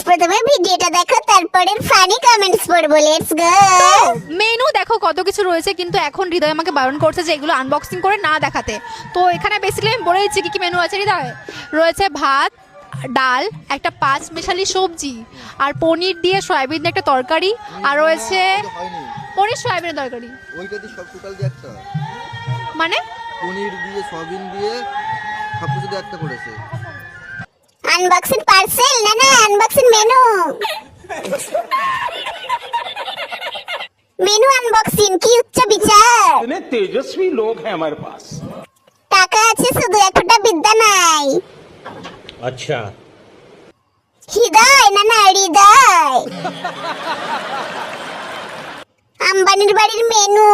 প্রথমে ভিডিওটা দেখো, তারপরে ফানি কমেন্টস পড়বো। Let's go. মেনু দেখো কত কিছু রয়েছে, কিন্তু এখন হৃদয় আমাকে বারণ করছে যে এগুলো আনবক্সিং করে না দেখাতে। তো এখানে বেসিক্যালি আমি বলে দিচ্ছি কি কি মেনু আছে। হৃদয়, রয়েছে ভাত, ডাল, একটা 5 মেশালি সবজি, আর পনির দিয়ে সয়াবিন একটা তরকারি, আর রয়েছে পনির সয়াবিনের তরকারি। ওইটা দিয়ে সব টোটাল দিয়ে একটা, মানে পনির দিয়ে সয়াবিন দিয়ে সব কিছু দিয়ে একটা করেছে। আনবক্সিং পার্সেল না, না আনবক্সিং মেনু। মেনু আনবক্সিং, কি উচ্চ বিচার। इतने तेजस्वी लोग हैं हमारे पास। টাকা আছে শুধু, একটা বিদ্যা নাই। अच्छा, হৃদয় না, না হৃদয়। আম্বানির বাড়ির মেনু।